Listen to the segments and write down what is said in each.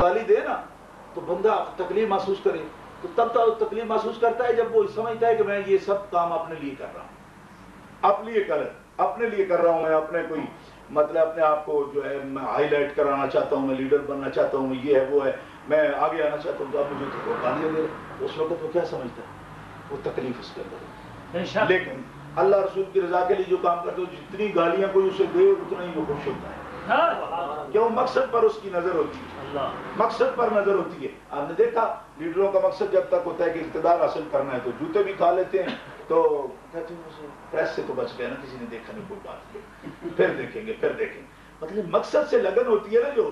گالی دے نا تو بندہ تکلیف محسوس کرے، تو تب تک تکلیف محسوس کرتا ہے جب وہ سمجھتا ہے کہ میں یہ سب کام اپنے لیے کر رہا ہوں، اپنے لیے کر رہا ہوں، میں اپنے کوئی مطلب اپنے آپ کو جو ہے میں ہائی لائٹ کرانا چاہتا ہوں، میں لیڈر بننا چاہتا ہوں، یہ ہے وہ ہے، میں آگے آنا چاہتا ہوں، تو اب مجھے تو گالیاں دے رہے، اس وقت وہ کیا سمجھتا ہے؟ وہ تکلیف اس کے اندر۔ لیکن اللہ رسول کی رضا کے لیے جو کام کرتے ہو، جتنی گالیاں کوئی اسے دے اتنا ہی وہ خوش ہوتا ہے، کیوں؟ مقصد پر اس کی نظر ہوتی ہے، مقصد پر نظر ہوتی ہے۔ آپ نے دیکھا لیڈروں کا مقصد جب تک ہوتا ہے کہ اقتدار حاصل کرنا ہے تو جوتے بھی کھا لیتے ہیں، تو کہتے ہیں پریس سے تو بچ گئے نا، کسی نے دیکھا نہیں، کوئی بات نہیں، پھر دیکھیں گے۔ مطلب مقصد سے لگن ہوتی ہے نا جو،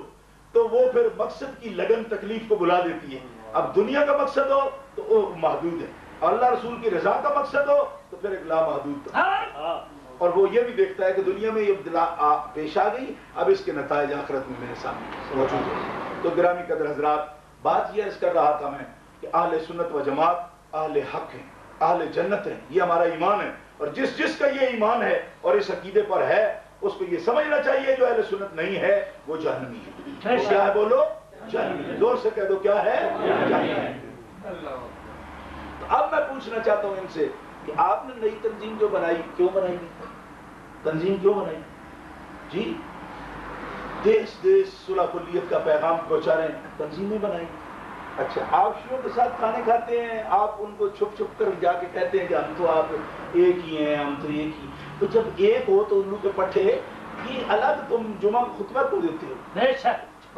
تو وہ پھر مقصد کی لگن تکلیف کو بلا دیتی ہے۔ اب دنیا کا مقصد ہو تو وہ محدود ہے، اللہ رسول کی رضا کا مقصد ہو تو پھر ایک لامحدود ہے، اور وہ یہ بھی دیکھتا ہے کہ دنیا میں یہ ابتلا پیش آ گئی، اب اس کے نتائج آخرت میں میرے سامنے موجود ہیں۔ تو گرامی قدر حضرات، بات یہ عرض کر رہا تھا میں کہ اہل سنت و جماعت اہل حق ہیں، اہل جنت ہیں، یہ ہمارا ایمان ہے، اور جس کا یہ ایمان ہے اور اس عقیدے پر ہے اس کو یہ سمجھنا چاہیے جو اہل سنت نہیں ہے وہ جہنمی ہے۔ وہ کیا ہے بولو؟ جہنمی۔ زور سے کہہ دو کیا ہے؟ جہنمی ہے۔ تو اب میں پوچھنا چاہتا ہوں ان سے کہ آپ نے نئی تنظیم جو بنائی، کیوں بنائی؟ تنظیم کیوں بنائی؟ جی دیس صلح کلیت کا پیغام پہنچا رہے ہیں، تنظیمیں بنائی۔ اچھا، آپ شیعوں کے ساتھ کھانے کھاتے ہیں، آپ ان کو چھپ چھپ کر جا کے کہتے ہیں کہ ہم تو آپ ایک ہی ہیں، ہم تو ایک ہی۔ تو جب ایک ہو تو الو کے پٹھے یہ الگ تم جمعہ خطبہ کیوں دیتے ہو؟ بے شک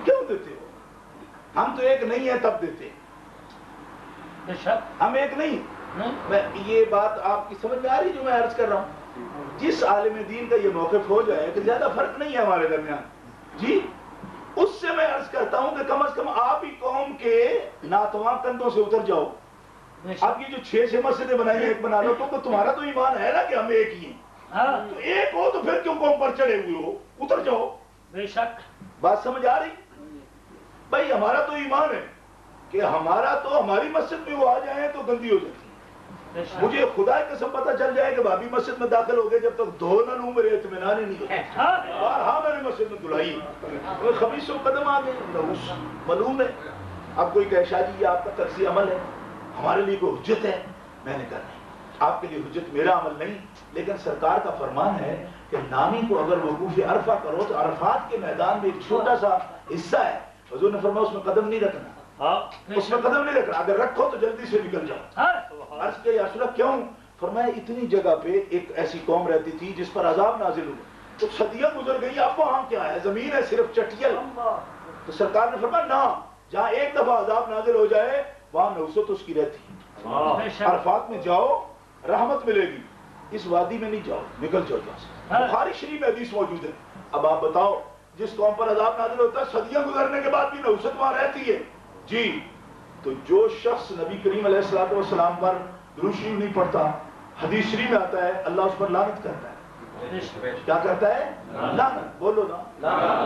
کیوں دیتے ہو؟ ہم تو ایک نہیں ہیں تب دیتے ہیں، بے شک ہم ایک نہیں۔ میں یہ بات آپ کی سمجھ میں آ رہی جو میں عرض کر رہا ہوں؟ جس عالم دین کا یہ موقف ہو جائے کہ زیادہ فرق نہیں ہے ہمارے درمیان، جی اس سے میں عرض کرتا ہوں کہ کم از کم آپ ہی قوم کے ناتواں کندھوں سے اتر جاؤ۔ اب یہ جو 6 مسجدیں بنائی ہیں ایک بنا لو، تو تمہارا تو ایمان ہے نا کہ ہم ایک ہی ہیں، تو ایک ہو تو پھر کیوں قوم پر چڑھے ہوئے ہو؟ اتر جاؤ۔ بے شک بات سمجھ آ رہی؟ بھائی ہمارا تو ایمان ہے کہ ہمارا تو ہماری مسجد میں وہ آ جائیں تو گندی ہو جاتی ہے۔ مجھے خدا کی قسم پتہ چل جائے کہ بھابی مسجد میں داخل ہو گئے، جب تک دھو نہ لوں میرے اطمینان ہی نہیں ہوتا۔ ہاں میں نے مسجد میں دھلائی، خبیث و قدم آ گئے، نحوس معلوم ہے۔ اب کوئی کہے شاہ جی یہ آپ کا طرز عمل ہے، ہمارے لیے کوئی حجت ہے؟ میں نے کہا نہیں، آپ کے لیے حجت میرا عمل نہیں، لیکن سرکار کا فرمان ہے کہ نامی کو اگر وقوف عرفہ کرو تو عرفات کے میدان میں ایک چھوٹا سا حصہ ہے، حضور نے فرمایا اس میں قدم نہیں رکھنا، اس میں قدم نہیں رکھنا، اگر رکھو تو جلدی سے نکل جاؤ۔ عرض کیا یا رسول اللہ کیوں؟ فرمایا اتنی جگہ پہ ایک ایسی قوم رہتی تھی جس پر عذاب نازل ہوا، تو صدیاں گزر گئی، اب وہاں کیا ہے؟ زمین ہے صرف چٹیل۔ تو سرکار نے فرمایا نہ، جہاں ایک دفعہ عذاب نازل ہو جائے وہاں نوست اس کی رہتی، عرفات میں جاؤ رحمت ملے گی، اس وادی میں نہیں جاؤ، نکل جاؤ جہاں سے۔ بخاری شریف میں حدیث موجود ہے۔ اب آپ بتاؤ جس قوم پر عذاب نازل ہوتا ہے صدیاں گزرنے کے بعد بھی نوست وہاں رہتی ہے، جی تو جو شخص نبی کریم علیہ السلام پر درود شریف نہیں پڑھتا، حدیث شریف میں آتا ہے اللہ اس پر لعنت کرتا ہے۔ کیا کرتا ہے؟ لعنت، بولو نا،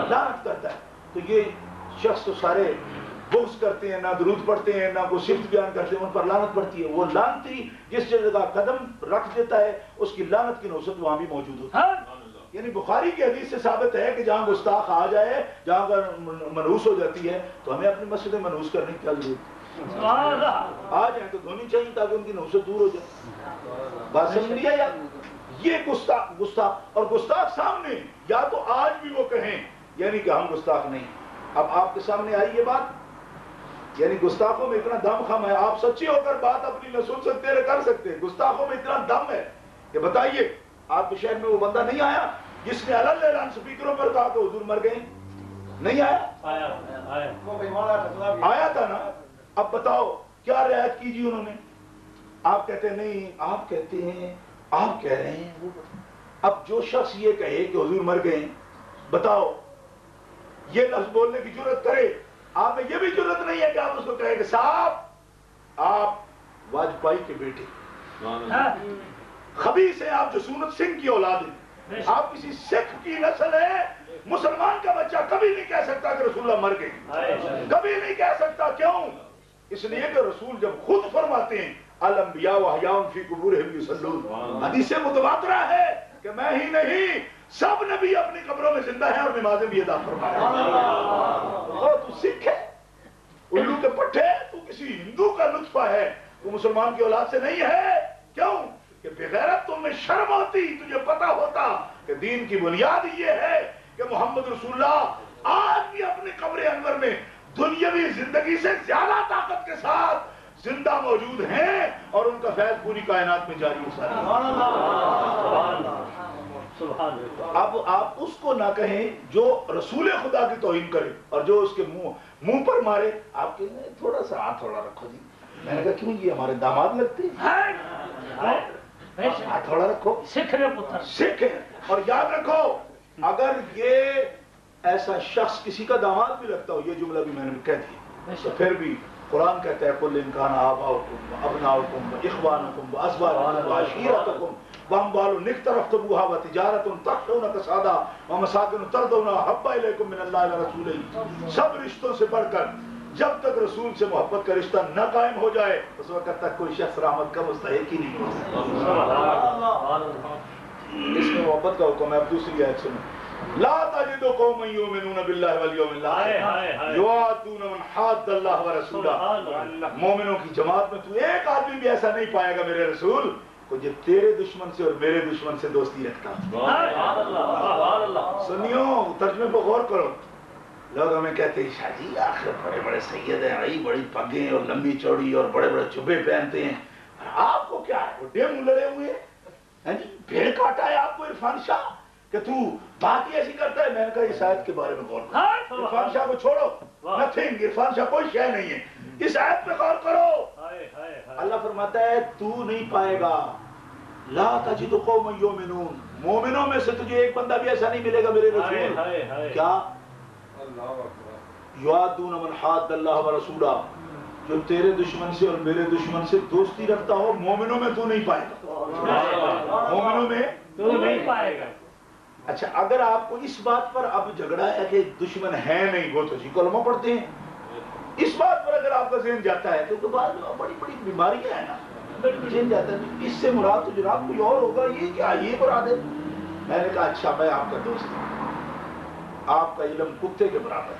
لعنت کرتا ہے۔ تو یہ شخص تو سارے بغض کرتے ہیں، نہ درود پڑھتے ہیں، نہ کوئی صفت بیان کرتے ہیں، ان پر لعنت پڑتی ہے۔ وہ لعنتی جس جگہ قدم رکھ دیتا ہے اس کی لعنت کی نوست وہاں بھی موجود ہوتی ہے۔ یعنی بخاری کی حدیث سے ثابت ہے کہ جہاں گستاخ آ جائے، جہاں اگر منحوس ہو جاتی ہے تو ہمیں اپنی مسجد منحوس کرنے کی کیا ضرورت ہے؟ آ جائیں تو دھونی چاہیے تاکہ ان کی نوست دور ہو جائے۔ بات سمجھ لیا یا؟ یہ گستاخ اور گستاخ سامنے یا تو آج بھی وہ کہیں یعنی کہ ہم گستاخ نہیں۔ اب آپ کے سامنے آئی یہ بات، یعنی گستاخوں میں اتنا دم خم ہے، آپ سچی ہو کر بات اپنی نہ سن سکتے نہ کر سکتے، گستاخوں میں اتنا دم ہے کہ بتائیے آپ کے شہر میں وہ بندہ نہیں آیا جس نے علل اعلان سپیکروں پر کہا کہ حضور مر گئے؟ نہیں آیا؟ آیا تھا نا۔ اب بتاؤ کیا رعایت کی جی انہوں نے؟ آپ کہتے ہیں نہیں، آپ کہتے ہیں، آپ کہہ رہے ہیں وہ۔ اب جو شخص یہ کہے کہ حضور مر گئے، بتاؤ یہ لفظ بولنے کی جرت کرے، آپ میں یہ بھی جرت نہیں ہے کہ آپ اس کو کہیں کہ صاحب آپ واجپائی کے بیٹے خبیث ہیں، آپ جسونت سنگھ کی اولاد ہیں، آپ کسی سکھ کی نسل ہے۔ مسلمان کا بچہ کبھی نہیں کہہ سکتا کہ رسول اللہ مر گئے، کبھی نہیں کہہ سکتا۔ کیوں؟ اس لیے کہ رسول جب خود فرماتے ہیں الانبیاء واحیاء فی قبورہم یصلون، حدیث متواترہ ہے کہ میں ہی نہیں سب نبی اپنی قبروں میں زندہ ہیں اور نمازیں بھی ادا فرمائے۔ وصفہ ہے، تو مسلمان کی اولاد سے نہیں ہے. کیوں کہ بغیرت تم میں شرم ہوتی. تجھے پتا ہوتا کہ دین کی بنیاد یہ ہے کہ محمد رسول اللہ آج بھی اپنے قبر انور میں دنیاوی زندگی سے زیادہ طاقت کے ساتھ زندہ موجود ہیں اور ان کا فیض پوری کائنات میں جاری ہو سکتا ہے. اب آپ اس کو نہ کہیں جو رسول خدا کی توہین کرے اور جو اس کے منہ پر مارے. آپ کے تھوڑا سا ہاتھ تھوڑا رکھو جی. میں نے کہا کیوں یہ ہمارے داماد لگتے ہیں؟ ہاتھ تھوڑا رکھو. سکھ ہے. اور یاد رکھو اگر یہ ایسا شخص کسی کا داماد بھی لگتا ہو، یہ جملہ بھی میں نے کہہ دیا، تو پھر بھی قرآن کہتا ہے قُلْ إِنْ كَانَ آبَاؤُكُمْ وَأَبْنَاؤُكُمْ وَإِخْوَانُكُمْ وَأَزْوَاجُكُمْ وَعَشِيرَتُكُمْ وَأَمْوَالٌ اقْتَرَفْتُمُوهَا وَتِجَارَةٌ تَخْشَوْنَ كَسَادَهَا وَمَسَاكِنُ تَرْضَوْنَهَا أَحَبَّ إِلَيْكُم مِّنَ اللَّهِ وَرَسُولِهِ. سب رشتوں سے بڑھ کر جب تک رسول سے محبت کا رشتہ نہ قائم ہو جائے اس وقت تک کوئی شخص رحمت کا مستحق ہی نہیں ہو سکتا. اس میں محبت کا حکم ہے. اب دوسری آیت سنیں. لا تجد قوما يؤمنون بالله واليوم الاخر يوادون من حاد الله ورسوله. مومنوں کی جماعت میں تو ایک آدمی بھی ایسا نہیں پائے گا میرے رسول کو جو تیرے دشمن سے اور میرے دشمن سے دوستی رکھتا. سنیو ترجمے پر غور کرو. لوگ ہمیں کہتے ہیں شاہ جی آخر بڑے بڑے سید ہیں بھائی، بڑی پگیں اور لمبی چوڑی اور بڑے بڑے جبے پہنتے ہیں، آپ کو کیا ہے؟ ڈیم لڑے ہوئے ہیں جی، بھیڑ کاٹا ہے آپ کو عرفان شاہ کہ تو بات ہی ایسی کرتا ہے. میں نے کہا اس آیت کے بارے میں غور کرو. عرفان شاہ کو چھوڑو، نتھنگ. عرفان شاہ کوئی شے نہیں ہے. اس آیت پہ غور کرو. اللہ فرماتا ہے تو نہیں پائے گا. لا تجد قوما یؤمنون. مومنوں میں سے تجھے ایک بندہ بھی ایسا نہیں ملے گا میرے رسول. کیا؟ یوادون من حاد اللہ ورسولہ. جو تیرے دشمن سے اور میرے دشمن سے دوستی رکھتا ہو. مومنوں میں تو نہیں پائے گا. مومنوں میں تو نہیں پائے گا. اچھا اگر آپ کو اس بات پر اب جھگڑا ہے کہ دشمن ہے نہیں، وہ تو جی کلمہ پڑھتے ہیں، اس بات پر اگر آپ کا ذہن جاتا ہے تو بعد میں بڑی بڑی بیماریاں ہیں نا، ذہن جاتا ہے اس سے مراد تو جناب کوئی اور ہوگا. یہ کیا یہ مراد ہے؟ میں نے کہا اچھا میں آپ کا دوست ہوں، آپ کا علم کتے کے برابر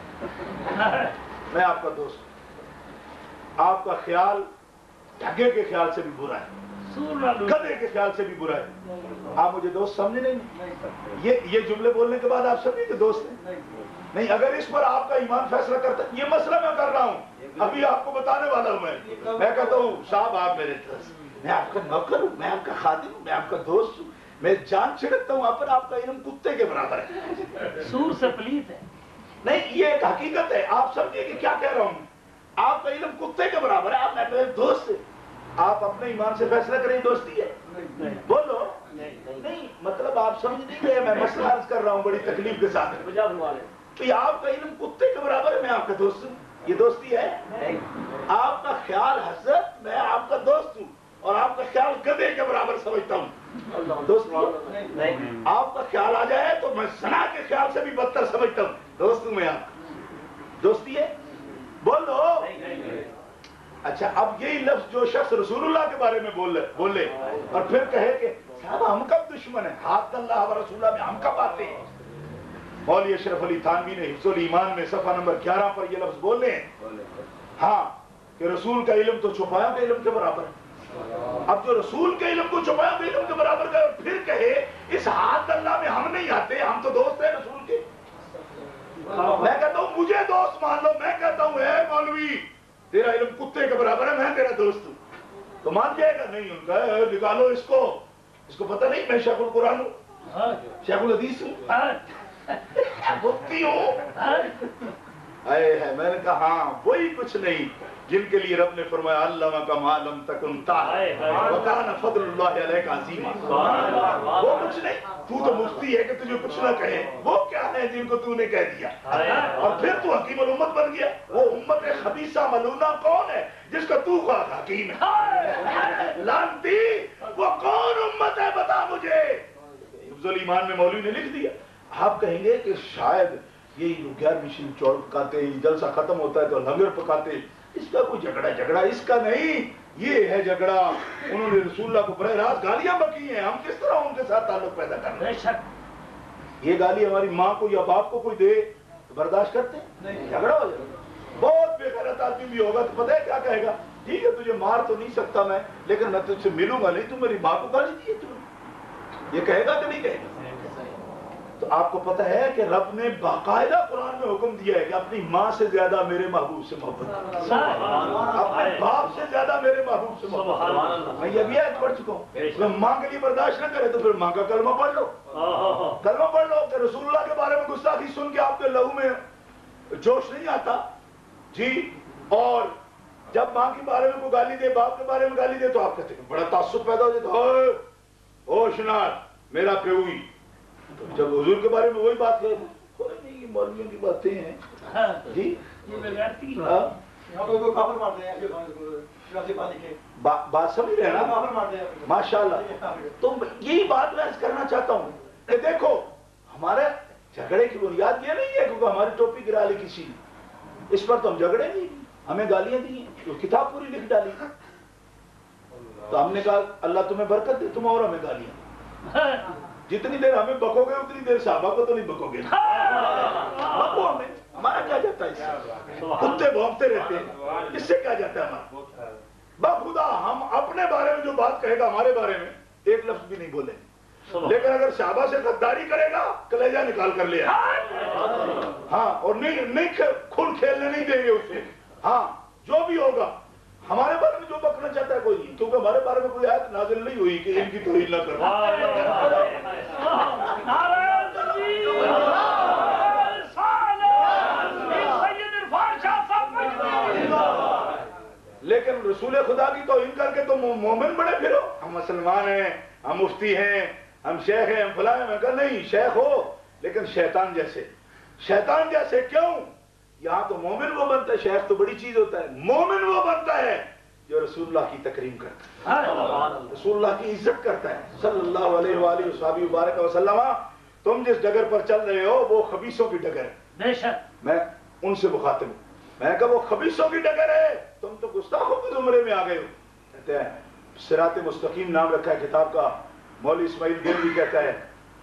ہے. میں آپ کا دوست ہوں. آپ کا خیال ڈھگے کے خیال سے بھی برا ہے، گدھے کے خیال سے بھی برا ہے. آپ مجھے دوست سمجھے نہیں؟ یہ جملے بولنے کے بعد آپ سمجھے کہ دوست ہیں؟ نہیں. اگر اس پر آپ کا ایمان فیصلہ کرتا، یہ مسئلہ میں کر رہا ہوں ابھی آپ کو بتانے والا ہوں. میں کہتا ہوں صاحب آپ میرے دوست، میں آپ کا نوکر ہوں، میں آپ کا خادم ہوں، میں آپ کا دوست ہوں، میں جان چھڑکتا ہوں آپ پر. آپ کا علم کتے کے برابر ہے، سور سے پلیت ہے. نہیں یہ ایک حقیقت ہے. آپ سمجھے کہ کیا کہہ رہا ہوں؟ آپ کا علم کتے کے برابر ہے. آپ میرے دوست. آپ اپنے ایمان سے فیصلہ کریں دوستی ہے؟ بولو نہیں. مطلب آپ سمجھ نہیں گئے. میں مسئلہ عرض کر رہا ہوں بڑی تکلیف کے ساتھ. کہ آپ کا علم کتے کے برابر ہے، میں آپ کا دوست ہوں. یہ دوستی ہے؟ آپ کا خیال حضرت میں آپ کا دوست ہوں اور آپ کا خیال گدھے کے برابر سمجھتا ہوں. دوستی ہے؟ آپ کا خیال آ جائے تو میں زنا کے خیال سے بھی بدتر سمجھتا ہوں. دوست ہوں میں آپ. دوستی ہے؟ بولو. اچھا اب یہی لفظ جو شخص رسول اللہ کے بارے میں بولے اور پھر کہے کہ صاحب ہم کب دشمن ہیں، حاد اللہ و رسولہ میں ہم کب آتے ہیں. مولوی اشرف علی تھانوی نے حفظ الایمان میں صفحہ نمبر 11 پر یہ لفظ بولے ہیں. ہاں کہ رسول کا علم تو چھپایا کے علم کے برابر ہے. اب جو رسول کے علم کو چھپایا کے علم کے برابر کا پھر کہے اس حاد اللہ میں ہم نہیں آتے، ہم تو دوست ہیں رسول کے. میں کہتا ہوں مجھے دوست مان لو. میں کہتا ہوں اے مولوی تیرا علم کتے کے برابر ہے، میں تیرا دوست ہوں، تو مان جائے گا؟ نہیں. ان کا نکالو اس کو پتہ نہیں میں شیخ القرآن ہوں، شیخ الحدیث ہوں، مفتی ہوں. میں نے کہا ہاں وہی کچھ نہیں جن کے لیے رب نے فرمایا علمہ کا ما لم تکن تعلم وکان فضل اللہ علیک عظیما. وہ کچھ نہیں. تو تو مفتی ہے کہ تجھے کچھ نہ کہے. وہ کیا ہے جن کو تو نے کہہ دیا اور پھر تو حکیم الامت بن گیا. وہ امت خبیثہ ملعونہ کون ہے جس کا تو حکیم ہے؟ لعنتی وہ کون امت ہے بتا مجھے. حفظ الایمان میں مولوی نے لکھ دیا. آپ کہیں گے کہ شاید یہ 11ویں شریف چوڑ پکاتے، جلسہ ختم ہوتا ہے تو لنگر پکاتے. اس کا کوئی جھگڑا اس کا نہیں. یہ ہے جھگڑا انہوں نے رسول اللہ کو براہ راست گالیاں بکی ہیں. ہم کس طرح ان کے ساتھ تعلق پیدا کر رہے ہیں؟ یہ گالی ہماری ماں کو یا باپ کو کوئی دے تو برداشت کرتے ہیں؟ جھگڑا ہو جائے. بہت بے غیرت آدمی بھی ہوگا تو پتہ ہے کیا کہے گا، ٹھیک ہے تجھے مار تو نہیں سکتا میں، لیکن میں تجھ سے ملوں گا نہیں، تو میری ماں کو گالی دی ہے تو یہ کہے گا کہ نہیں کہے گا؟ تو آپ کو پتہ ہے کہ رب نے باقاعدہ قرآن میں حکم دیا ہے کہ اپنی ماں سے زیادہ میرے محبوب سے محبت کرو، اپنے باپ سے زیادہ میرے محبوب سے محبت کرو۔ میں یہ بھی آیت پڑھ چکا ہوں، اگر ماں کے لیے برداشت نہ کرے تو پھر ماں کا کلمہ پڑھ لو، کلمہ پڑھ لو کہ رسول اللہ کے بارے میں گستاخی سن کے آپ کے لہو میں جوش نہیں آتا جی، اور جب ماں کے بارے میں کوئی گالی دے، باپ کے بارے میں گالی دے تو آپ کہتے ہیں بڑا تعصب پیدا ہو جاتا ہے، ہوش نال میرا پیوئی۔ جب حضور کے بارے میں وہی بات ہے، کوئی نہیں یہ مولویوں کی باتیں ہیں جی، بات سمجھ رہے ہیں نا ماشاءاللہ۔ تو یہی بات میں عرض کرنا چاہتا ہوں کہ دیکھو ہمارے جھگڑے کی بنیاد یہ نہیں ہے کیونکہ ہماری ٹوپی گرا لی کسی نے، اس پر تو ہم جھگڑے نہیں، ہمیں گالیاں دی ہیں، تو کتاب پوری لکھ ڈالی، تو ہم نے کہا اللہ تمہیں برکت دے، تم اور ہمیں گالیاں، جتنی دیر ہمیں بکو گے اتنی دیر صحابہ کو تو نہیں بکو گے، بکو ہمیں، ہمارا کیا جاتا ہے اس سے، کتے بھونکتے رہتے ہیں، اس سے کیا جاتا ہے ہمارا؟ بخدا ہم اپنے بارے میں جو بات کہے گا ہمارے بارے میں ایک لفظ بھی نہیں بولیں، لیکن اگر صحابہ سے غداری کرے گا کلیجہ نکال کر لے آئے، ہاں، اور نہیں کھل کھیلنے نہیں دیں گے اسے، ہاں جو بھی ہوگا ہمارے بارے میں جو بکنا چاہتا ہے کوئی نہیں، کیونکہ ہمارے بارے میں کوئی آیت نازل نہیں ہوئی کہ ان کی توہین نہ کرو۔ لیکن رسول خدا کی توہین کر کے تو مومن بڑے پھرو، ہم مسلمان ہیں، ہم مفتی ہیں، ہم شیخ ہیں، ہم فلاں ہیں۔ میں کہا نہیں، شیخ ہو لیکن شیطان جیسے، شیطان جیسے کیوں؟ یہاں تو مومن وہ بنتا ہے، شیخ تو بڑی چیز ہوتا ہے، مومن وہ بنتا ہے جو رسول اللہ کی تکریم کرتا ہے، رسول اللہ کی عزت کرتا ہے صلی اللہ علیہ وآلہ وصحبہ وبارک وسلم۔ تم جس ڈگر پر چل رہے ہو وہ خبیثوں کی ڈگر ہے، بے شک میں ان سے مخاطب ہوں، میں نے کہا وہ خبیثوں کی ڈگر ہے، تم تو گستاخوں کے زمرے میں آ گئے ہو۔ کہتے ہیں صراط مستقیم نام رکھا ہے کتاب کا، مولوی اسماعیل گیلوی کہتا ہے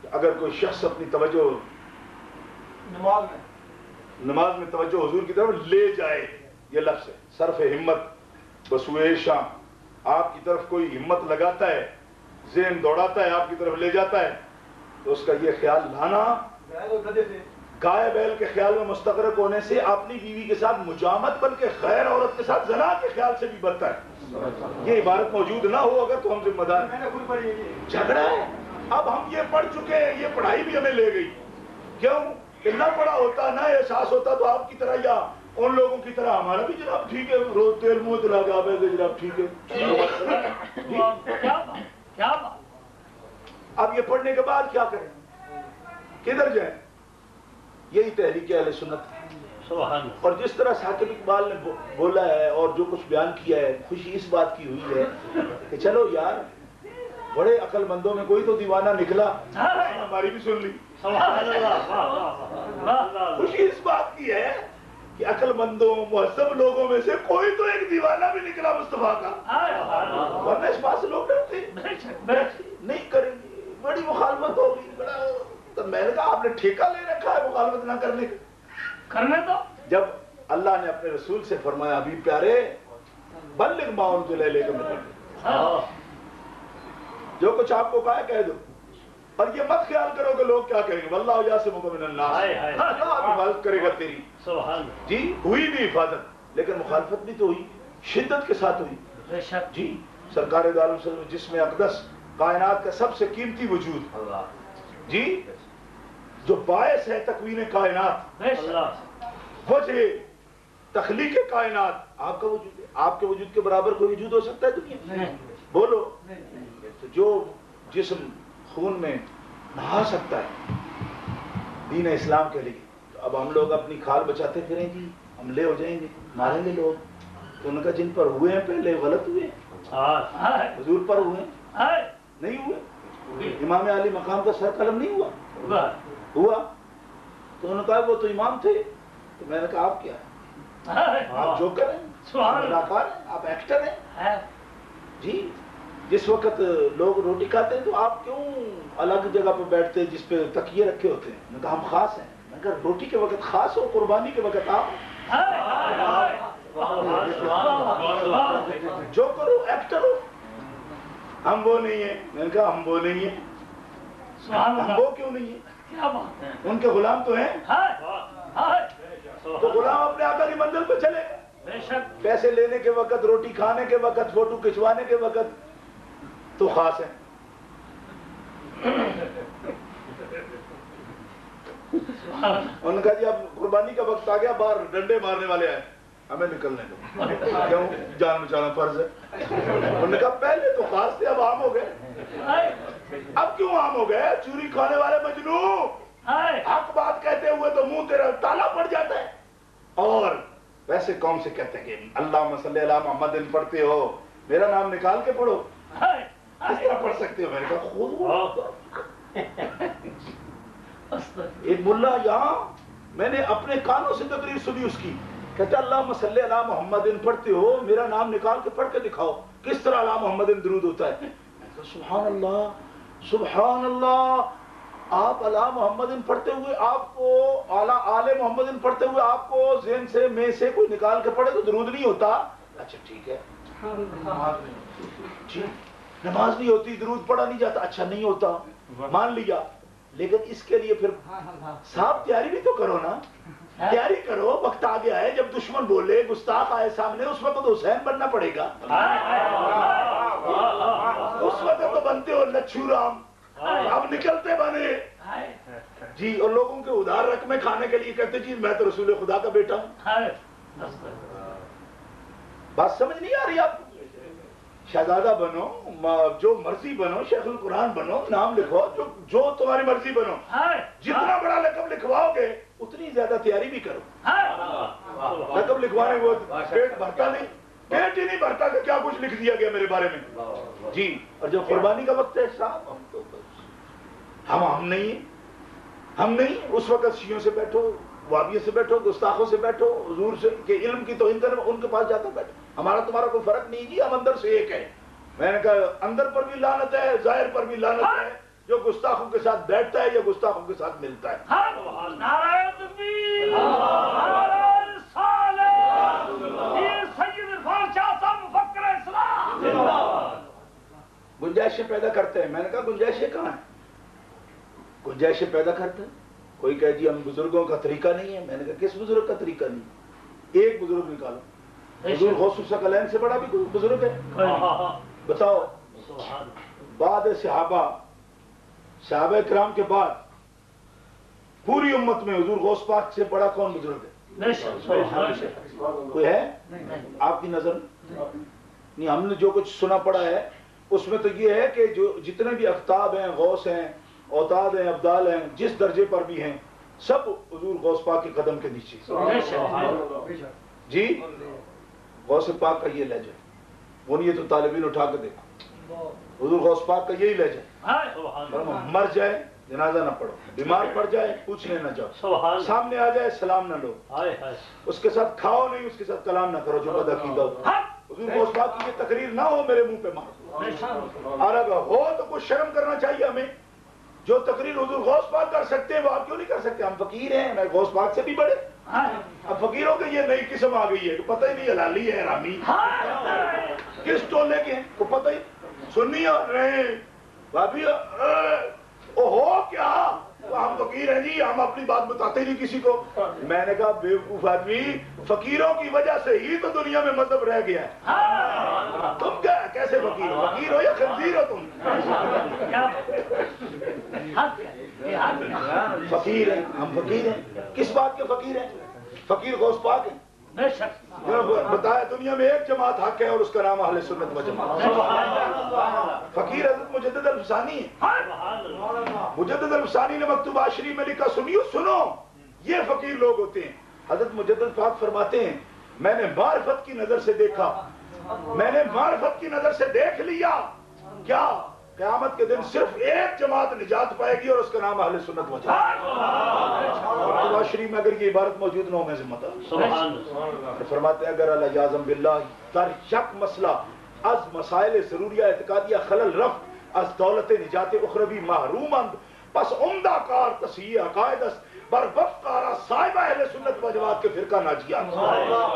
کہ اگر کوئی شخص اپنی توجہ نماز میں توجہ حضور کی طرف لے جائے، یہ لفظ ہے صرف ہمت بسوئے شام، آپ کی طرف کوئی ہمت لگاتا ہے، ذہن دوڑاتا ہے، آپ کی طرف لے جاتا ہے، تو اس کا یہ خیال لانا گائے بیل کے خیال میں مستغرق ہونے سے اپنی بیوی کے ساتھ مجامت بلکہ غیر عورت کے ساتھ زنا کے خیال سے بھی بدتر ہے۔ یہ عبارت موجود نہ ہو اگر تو ہم ذمہ دار جھگڑا ہے۔ اب ہم یہ پڑھ چکے ہیں، یہ پڑھائی بھی ہمیں لے گئی، کیوں کہ نہ پڑھا ہوتا نہ احساس ہوتا تو آپ کی طرح یا ان لوگوں کی طرح ہمارا بھی جناب ٹھیک ہے، روز تیل منہ دلا کے آپ ایسے جناب ٹھیک ہے۔ اب یہ پڑھنے کے بعد کیا کریں، کدھر جائیں؟ یہی تحریک اہل سنت ہے۔ اور جس طرح ثاقب اقبال نے بولا ہے اور جو کچھ بیان کیا ہے، خوشی اس بات کی ہوئی ہے کہ چلو یار بڑے عقل مندوں میں کوئی تو دیوانہ نکلا، ہماری بھی سن لی۔ خوشی اس بات کی ہے کہ عقل مندوں مہذب لوگوں میں سے کوئی تو ایک دیوانہ بھی نکلا مصطفیٰ کا، ورنہ اس بات سے لوگ ڈرتے نہیں کریں گے، بڑی مخالفت ہوگی، بڑا۔ تو میں نے کہا آپ نے ٹھیکہ لے رکھا ہے مخالفت نہ کرنے کا، کرنے دو۔ جب اللہ نے اپنے رسول سے فرمایا حبیب پیارے بلغ ما انزل الیک من ربک، جو کچھ آپ کو کہا ہے کہہ دو، اور یہ مت خیال کرو کہ لوگ کیا کہیں گے، واللہ یعصمک من الناس، اللہ حفاظت کرے گا تیری۔ جی ہوئی بھی حفاظت، لیکن مخالفت بھی تو ہوئی، شدت کے ساتھ ہوئی جی۔ سرکار دو عالم صلی اللہ علیہ وسلم جسم اقدس، کائنات کا سب سے قیمتی وجود جی، جو باعث ہے تکوین کائنات، وجہ تخلیق کائنات، آپ کا وجود ہے۔ آپ کے وجود کے برابر کوئی وجود ہو سکتا ہے دنیا میں؟ بولو۔ تو جو جسم خون میں نہا سکتا ہے دین اسلام کے لیے، تو اب ہم لوگ اپنی کھال بچاتے پھریں گی، ہم لے ہو جائیں گے، ماریں گے لوگ۔ تو ان کا جن پر ہوئے ہیں پہلے غلط ہوئے، حضور پر ہوئے نہیں ہوئے، امام علی مقام کا سر قلم نہیں ہوا، تو انہوں نے کہا وہ تو امام تھے، تو میں نے کہا آپ کیا ہیں، آپ جوکر ہیں، اداکار ہیں، آپ ایکٹر ہیں جی۔ جس وقت لوگ روٹی کھاتے ہیں تو آپ کیوں الگ جگہ پہ بیٹھتے ہیں جس پہ تکیے رکھے ہوتے ہیں؟ میں نے کہا ہم خاص ہیں۔ میں نے کہا روٹی کے وقت خاص ہو، قربانی کے وقت آپ جو کرو ایکٹر ہو. ہم وہ نہیں ہیں. میں نے کہا ہم وہ نہیں ہیں. ہم وہ کیوں نہیں ہیں؟ ان کے غلام تو ہیں. تو غلام اپنے آقا کی منزل پہ چلے گا. پیسے لینے کے وقت, روٹی کھانے کے وقت, فوٹو کھچوانے کے وقت تو خاص ہے. ان کا جی اب قربانی کا وقت آ گیا, باہر ڈنڈے مارنے والے آئے, ہمیں نکلنے دو. کیوں؟ جان بچانا فرض ہے. انہوں نے کہا پہلے تو خاص تھے, اب عام ہو گئے. اب کیوں عام ہو گئے؟ چوری کھانے والے مجنو, حق بات کہتے ہوئے تو منہ تیرا تالا پڑ جاتا ہے. اور ویسے قوم سے کہتے ہیں کہ اللہم صلی علی محمد پڑھتے ہو, میرا نام نکال کے پڑھو. کس طرح پڑھ سکتے ہو؟ میں نے کہا خود. ایک ملا یہاں, میں نے اپنے کانوں سے تقریر سنی اس کی, کہتا اللہم صلی علی محمد پڑھتے ہو, میرا نام نکال کے پڑھ کے دکھاؤ کس طرح علی محمد درود ہوتا ہے. سبحان اللہ, سبحان اللہ. آپ علی محمد پڑھتے ہوئے, آپ کو آل محمد پڑھتے ہوئے آپ کو ذہن سے میں سے کوئی نکال کے پڑھے تو درود نہیں ہوتا. اچھا ٹھیک ہے, نماز نہیں ہوتی, درود پڑھا نہیں جاتا. اچھا نہیں ہوتا, مان لیا. لیکن اس کے لیے پھر صاحب تیاری بھی تو کرو نا. تیاری کرو, وقت آ گیا ہے جب دشمن بولے, گستاخ آئے سامنے, اس وقت حسین بننا پڑے گا. اس وقت تو بنتے ہو لچھو رام, اب نکلتے بنے جی. اور لوگوں کے ادھار رقمیں کھانے کے لیے کہتے جی میں تو رسول خدا کا بیٹا ہوں. بات سمجھ نہیں آ رہی آپ کو؟ شہزادہ بنو, جو مرضی بنو, شیخ القرآن بنو, نام لکھو, جو تمہاری مرضی بنو. جتنا بڑا لقب لکھواؤ گے اتنی زیادہ تیاری بھی کرو. لقب لکھوانے وہ پیٹ بھرتا نہیں, پیٹ ہی نہیں بھرتا کہ کیا کچھ لکھ دیا گیا میرے بارے میں جی. اور جب قربانی کا وقت ہے صاحب, ہم نہیں, ہم نہیں. اس وقت شیعوں سے بیٹھو, وابیوں سے بیٹھو, گستاخوں سے بیٹھو, حضور سے کہ علم کی توہین کرنے ان کے پاس جاتا بیٹھو. ہمارا تمہارا کوئی فرق نہیں جی, ہم اندر سے ایک ہے. میں نے کہا اندر پر بھی لعنت ہے, ظاہر پر بھی لعنت ہے. جو گستاخوں کے ساتھ بیٹھتا ہے یا گستاخوں کے ساتھ ملتا ہے. نعرہ تکبیر, نعرہ رسالت, یہ سید عرفان شاہ صاحب مفکر اسلام. گنجائشیں پیدا کرتے ہیں. میں نے کہا گنجائشیں کہاں ہیں؟ گنجائشیں پیدا کرتے ہیں. کوئی کہے جی ہم بزرگوں کا طریقہ نہیں ہے. میں نے کہا کس بزرگ کا طریقہ نہیں؟ ایک بزرگ نکالو. حضور غوث الثقلین سے بڑا بھی کوئی بزرگ ہے؟ بتاؤ. بعد صحابہ کرام کے بعد پوری امت میں حضور غوث پاک سے بڑا کون بزرگ ہے؟ کوئی ہے آپ کی نظر نہیں؟ ہم نے جو کچھ سنا پڑا ہے اس میں تو یہ ہے کہ جو جتنے بھی اقطاب ہیں, غوث ہیں, اوتاد ہیں, ابدال ہیں, جس درجے پر بھی ہیں, سب حضور غوث پاک کے قدم کے نیچے جی. غوث پاک کا یہ لہجہ بولیے تو طالبین اٹھا کے دیکھو. حضور غوث پاک کا یہی لہجہ, مر جائے جنازہ نہ پڑھو, بیمار پڑ جائے پوچھنے نہ جاؤ, سامنے آ جائے سلام نہ لو, اس کے ساتھ کھاؤ نہیں, اس کے ساتھ کلام نہ کرو جو بد عقیدہ ہو. حضور غوث پاک کی یہ تقریر نہ ہو میرے منہ پہ مارو. اور اگر ہو تو کچھ شرم کرنا چاہیے ہمیں. جو تقریر حضور غوث پاک کر سکتے ہیں وہ آپ کیوں نہیں کر سکتے؟ ہم فقیر ہیں, میں غوث پاک سے بھی بڑے. اب فقیروں کے یہ نئی قسم آ گئی ہے کہ پتہ ہی نہیں حلالی ہے حرامی, کس ٹولے کے ہیں کو پتہ ہی. سنی رہے بھابھی ہو کیا ہم فقیر ہیں جی, ہم اپنی بات بتاتے ہی نہیں کسی کو. میں نے کہا بیوقوف آدمی, فقیروں کی وجہ سے ہی تو دنیا میں مذہب رہ گیا ہے. تم کیا کیسے فقیر ہو؟ فقیر ہو یا خنزیر ہو تم؟ فقیر ہیں, ہم فقیر ہیں. کس بات کے فقیر ہیں؟ فقیر غوث پاک ہیں. بتایا دنیا میں ایک جماعت حق ہے اور اس کا نام اہل سنت و جماعت. فقیر حضرت مجدد الفسانی ہے. مجدد الفسانی نے مکتوبہ شریف میں لکھا, سنو یہ فقیر لوگ ہوتے ہیں. حضرت مجدد پاک فرماتے ہیں میں نے معرفت کی نظر سے دیکھا, میں نے معرفت کی نظر سے دیکھ لیا کیا قیامت کے دن صرف ایک جماعت نجات پائے گی اور اس کا نام اہل سنت و جماعت. مکتوبہ شریف میں اگر یہ عبارت موجود نہ ہو میں ذمہ دار. فرماتے ہیں اگر اللہ یعظم باللہ در یک مسئلہ از مسائل ضروریہ اعتقادیہ خلل رفع از دولت نجات اخروی محرومند پس عمدہ کار تصحیح عقائد است بربفقارا صاحب اہل سنت و جماعت کے فرقہ ناجیات.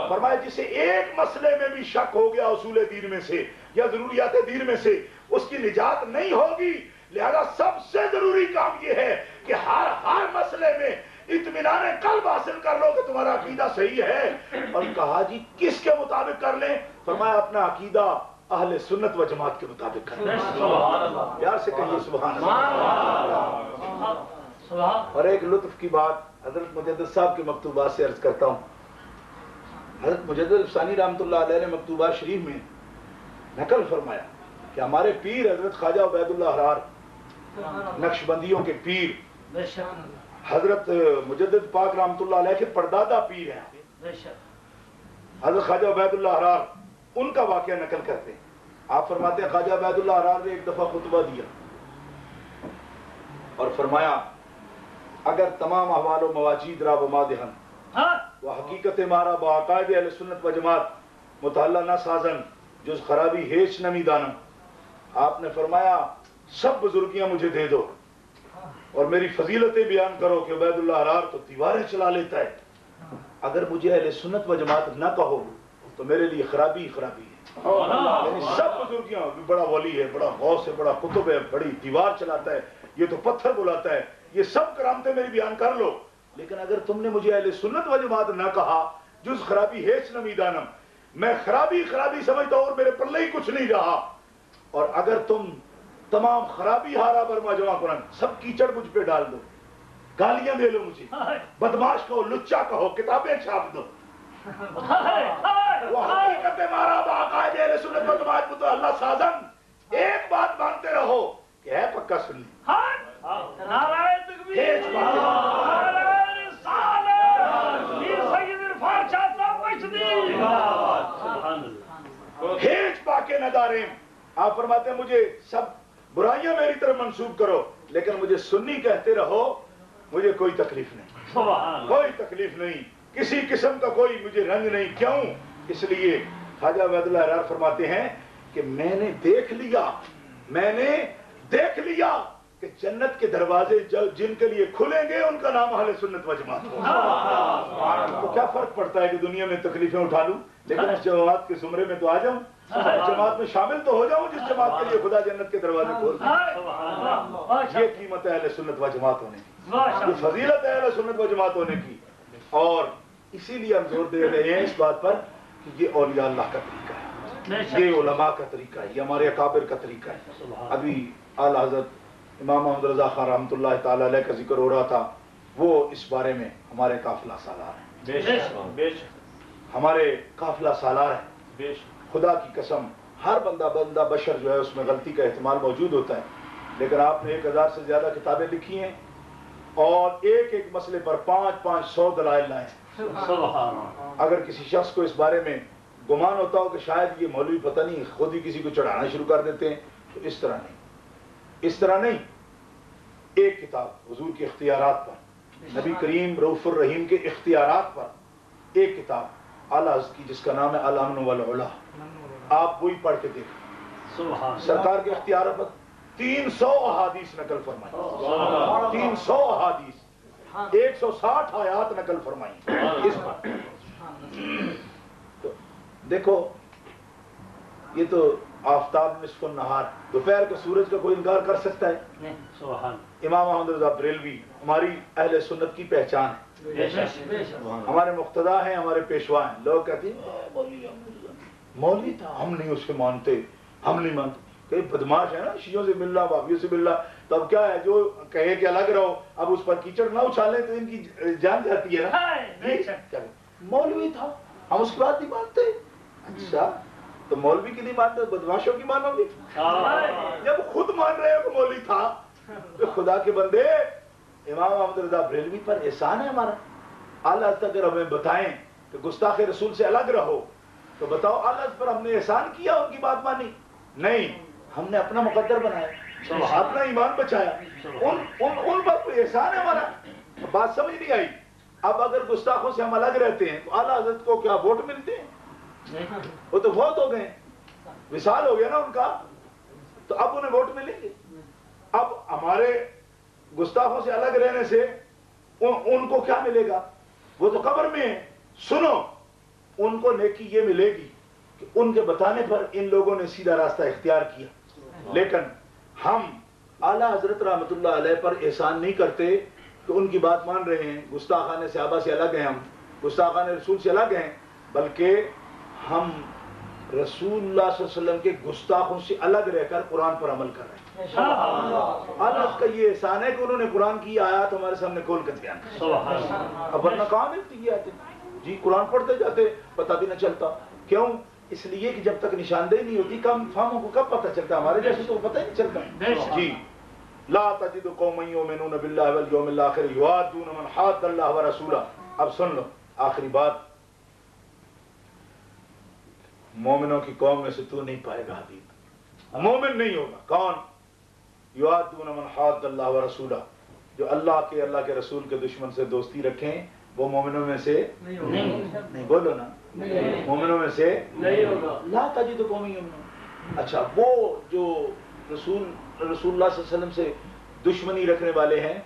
فرمایا جسے ایک مسئلے میں بھی شک ہو گیا اصول دین میں سے یا ضروریات دین میں سے اس کی نجات نہیں ہوگی. لہذا سب سے ضروری کام یہ ہے کہ ہر مسئلے میں اطمینان قلب حاصل کر لو کہ تمہارا عقیدہ صحیح ہے. اور کہا جی کس کے مطابق کر لیں؟ فرمایا اپنا عقیدہ اہل سنت و جماعت کے مطابق کر لیں. پیار سے کہیے سبحان اللہ. اور ایک لطف کی بات حضرت مجدد صاحب کے مکتوبات سے عرض کرتا ہوں. حضرت مجدد ثانی رحمۃ اللہ علیہ نے مکتوبات شریف میں نقل فرمایا کہ ہمارے پیر حضرت خواجہ عبید اللہ حرار نقشبندیوں کے پیر حضرت مجدد پاک رحمۃ اللہ علیہ کے پردادا پیر ہیں حضرت خواجہ عبید اللہ حرار. ان کا واقعہ نقل کرتے ہیں. آپ فرماتے ہیں خواجہ عبید اللہ حرار نے ایک دفعہ خطبہ دیا اور فرمایا اگر تمام احوال و مواجید را و مادہن و حقیقت مارا با عقائد اہل سنت و جماعت مطالعہ نہ سازن جز خرابی ہیچ نمی دانم. آپ نے فرمایا سب بزرگیاں مجھے دے دو اور میری فضیلتیں بیان کرو کہ عبید اللہ حرار تو دیواریں چلا لیتا ہے. اگر مجھے اہل سنت و جماعت نہ کہو تو میرے لیے خرابی ہی خرابی ہے. یعنی سب بزرگیاں، بڑا ولی ہے، بڑا غوث ہے، بڑا قطب ہے، بڑی دیوار چلاتا ہے، یہ تو پتھر بلاتا ہے، یہ سب کرامتیں میری بیان کر لو، لیکن اگر تم نے مجھے اہل سنت و جماعت نہ کہا جز خرابی ہیچ نمی دانم، میں خرابی سمجھتا ہوں اور میرے پلے ہی کچھ نہیں رہا. اور اگر تم تمام خرابی ہارا برما جمع قرآن سب کیچڑ مجھ پہ ڈال دو، گالیاں دے لو مجھے، بدماش کہو، لچا کہو، کتابیں چھاپ دو، وہ حقیقت مارا باقاعدہ اہل سنت و جماعت کو تو اللہ سازن ایک بات مانتے رہو کہ ہے پکا سنی. نعرہ تکبیر، نعرہ رسالت، پیر سید عرفان شاہ صاحب مشدی، ہیچ پاکے نداریم. آپ فرماتے ہیں مجھے سب برائیاں میری طرف منسوب کرو لیکن مجھے سنی کہتے رہو، مجھے کوئی تکلیف نہیں، کوئی تکلیف نہیں، کسی قسم کا کوئی مجھے رنج نہیں. کیوں؟ اس لیے خواجہ عبید اللہ حرار فرماتے ہیں کہ میں نے دیکھ لیا کہ جنت کے دروازے جن کے لیے کھلیں گے ان کا نام اہل سنت و جماعت ہوگا. تو کیا فرق پڑتا ہے کہ دنیا میں تکلیفیں اٹھا لوں لیکن اس جماعت کے زمرے میں تو آ جاؤں، اس جماعت میں شامل تو ہو جاؤں جس جماعت کے لیے خدا جنت کے دروازے کھول دے. یہ قیمت ہے اہل سنت و جماعت ہونے کی، یہ فضیلت ہے اہل سنت و جماعت ہونے کی. اور اسی لیے ہم زور دے رہے ہیں اس بات پر کہ یہ اولیاء اللہ کا طریقہ ہے، یہ علماء کا طریقہ ہے، یہ ہمارے اکابر کا طریقہ ہے. ابھی اعلیٰ حضرت امام محمد رضا خان رحمۃ اللہ تعالی علیہ کا ذکر ہو رہا تھا، وہ اس بارے میں ہمارے قافلہ سالار ہیں، ہمارے قافلہ سالار ہیں. خدا کی قسم ہر بندہ بشر جو ہے اس میں غلطی کا احتمال موجود ہوتا ہے، لیکن آپ نے 1000 سے زیادہ کتابیں لکھی ہیں اور ایک ایک مسئلے پر 500 دلائل لائے. اگر کسی شخص کو اس بارے میں گمان ہوتا ہو کہ شاید یہ مولوی پتہ نہیں خود ہی کسی کو چڑھانا شروع کر دیتے ہیں، تو اس طرح نہیں. ایک کتاب حضور کے اختیارات پر، نبی کریم رؤوف الرحیم کے اختیارات پر ایک کتاب اعلیٰ حضرت کی جس کا نام ہے الامن والعلا، آپ وہی پڑھ کے دیکھیں. سرکار کے اختیارات پر 300 احادیث نقل فرمائی، 300 احادیث، 160 آیات نقل فرمائی اس پر. تو دیکھو یہ تو آفتاب نصف النہار، دوپہر کے سورج کا کوئی انکار کر سکتا ہے؟ امام احمد رضا بریلوی ہماری اہل سنت کی پہچان ہے، ہمارے مقتدا ہیں، ہمارے پیشوا ہیں. لوگ کہتے ہیں مولوی تھا، ہم نہیں اس سے مانتے، ہم نہیں مانتے. کہ بدماش ہے نا، شیعوں سے ملنا، وہابیوں سے ملنا، تو اب کیا ہے جو کہے کہ الگ رہو، اب اس پر کیچڑ نہ اچھالیں تو ان کی جان جاتی ہے نا. مولوی تھا، ہم اس کی بات نہیں مانتے. اچھا تو مولوی کی نہیں مانتے، بدماشوں کی مانو گے؟ جب خود مان رہے ہو کہ مولوی تھا. تو خدا کے بندے امام محمد رضا بریلوی پر احسان ہے ہمارا. اعلیٰ حضرت اگر ہمیں بتائیں کہ گستاخ رسول سے الگ رہو تو بتاؤ اعلیٰ حضرت پر ہم نے احسان کیا، ان کی بات مانی؟ نہیں، ہم نے اپنا مقدر بنایا، اپنا ایمان بچایا، ان پر کوئی احسان ہے ہمارا. بات سمجھ نہیں آئی. اب اگر گستاخوں سے ہم الگ رہتے ہیں تو اعلیٰ حضرت کو کیا ووٹ ملتے ہیں؟ وہ تو بہت ہو گئے، وصال ہو گیا نا ان کا، تو اب انہیں ووٹ ملیں گے. اب ہمارے گستاخوں سے الگ رہنے سے ان کو کیا ملے گا؟ وہ تو قبر میں ہیں. سنو، ان کو نیکی یہ ملے گی کہ ان کے بتانے پر ان لوگوں نے سیدھا راستہ اختیار کیا. لیکن ہم اعلیٰ حضرت رحمۃ اللہ علیہ پر احسان نہیں کرتے کہ ان کی بات مان رہے ہیں، گستاخان صحابہ سے الگ ہیں، ہم گستاخان رسول سے الگ ہیں، بلکہ ہم رسول اللہ صلی اللہ علیہ وسلم کے گستاخوں سے الگ رہ کر قرآن پر عمل کر رہے ہیں. اللہ کا یہ احسان ہے کہ انہوں نے قرآن کی آیات ہمارے سامنے کھول کر بیان کی. اب ورنہ کہاں ملتی یہ آیتیں؟ جی قرآن پڑھتے جاتے پتہ بھی نہ چلتا. کیوں؟ اس لیے کہ جب تک نشاندہی نہیں ہوتی کم فہموں کو کب پتہ چلتا؟ ہمارے جیسے تو پتہ ہی نہیں چلتا. جی لا تجد قوما یؤمنون باللہ والیوم الآخر یوادون من حاد اللہ ورسولہ. اب سن لو آخری بات، مومنوں کی قوم میں سے تو نہیں پائے گا حبیب، مومن نہیں ہوگا. کون؟ یوادون من حاد اللہ ورسولہ، جو اللہ کے رسول کے دشمن سے دوستی رکھیں، وہ مومنوں میں سے نہیں. بولو نا، مومنوں میں سے نہیں ہوگا. لا تجد قوما یؤمنون. اچھا، وہ جو رسول اللہ صلی اللہ علیہ وسلم سے دشمنی رکھنے والے ہیں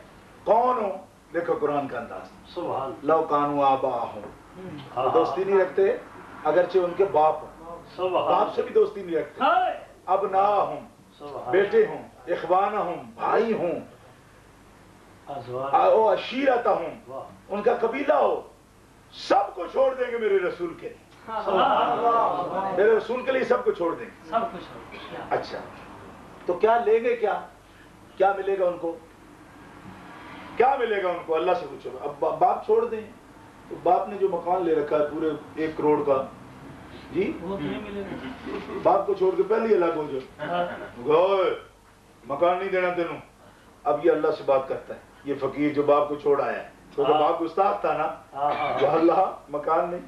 کون ہو؟ دیکھو قرآن کا انداز، لو کانوا آباءہم، دوستی نہیں رکھتے اگرچہ ان کے باپ ہوں، باپ سے بھی دوستی نہیں رکھتے. ابناءہم، بیٹے ہوں، اخوانہم، بھائی ہوں، عشیرتہم، ان کا قبیلہ ہو، سب کو چھوڑ دیں گے میرے رسول کے لیے. میرے رسول کے لیے سب کو چھوڑ دیں گے. اچھا تو کیا لیں گے؟ کیا ملے گا ان کو؟ کیا ملے گا ان کو؟ اللہ سے پوچھو. اب باپ چھوڑ دیں تو باپ نے جو مکان لے رکھا ہے پورے 1 کروڑ کا، جی باپ کو چھوڑ کے پہلے ہی الگ ہو جاؤ، مکان نہیں دینا تینوں. اب یہ اللہ سے بات کرتا ہے، یہ فقیر جو باپ کو چھوڑ آیا ہے، کیونکہ باپ گستاخ تھا نا. تو اللہ مکان نہیں،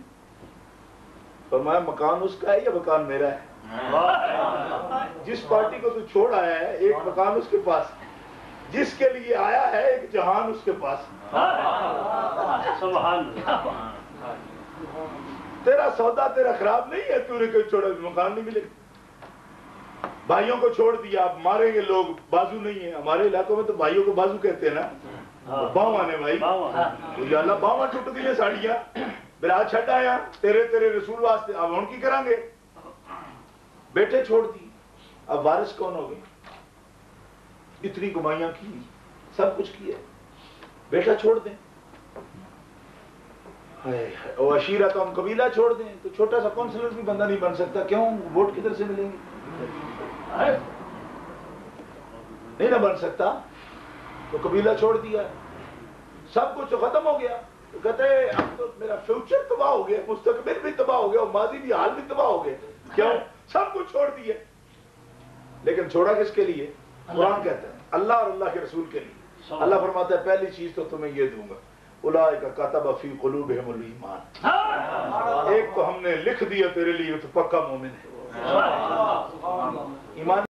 فرمایا مکان اس کا ہے یا مکان میرا ہے؟ جس پارٹی کو تو چھوڑ آیا ہے ایک مکان اس کے پاس، جس کے لیے آیا ہے ایک جہان اس کے پاس. تیرا سودا تیرا خراب نہیں ہے، تو نے کوئی چھوڑا مکان نہیں ملے گا. بھائیوں کو چھوڑ دیا، اب ماریں گے لوگ، بازو نہیں ہے. ہمارے علاقوں میں تو بھائیوں کو بازو کہتے ہیں نا، باواں نے بھائی. یا اللہ باواں ٹوٹ دی ساڑیاں برات چھڈ آیا تیرے رسول واسطے، اب ہن کی کریں گے؟ بیٹے چھوڑ دی، اب وارث کون ہو گئے؟ اتنی کمائیاں کی، سب کچھ کیا، بیٹا چھوڑ دیں. عشیرت، ہم قبیلہ چھوڑ دیں تو چھوٹا سا کونسلر بھی بندہ نہیں بن سکتا. کیوں؟ ووٹ کدھر سے ملیں گے؟ نہیں نہ بن سکتا. تو قبیلہ چھوڑ دیا، سب کچھ ختم ہو گیا. تو کہتے ہیں اب تو میرا فیوچر تباہ ہو گیا، مستقبل بھی تباہ ہو گیا اور ماضی بھی، حال بھی تباہ ہو گیا. کیوں؟ سب کچھ چھوڑ دیے. لیکن چھوڑا کس کے لیے؟ قرآن کہتا ہے اللہ اور اللہ کے رسول کے لیے. اللہ فرماتا ہے پہلی چیز تو تمہیں یہ دوں گا، اولئک کتب فی قلوبہم الایمان. ایک تو ہم نے لکھ دیا تیرے لیے تو پکا مومن ہے. ایمان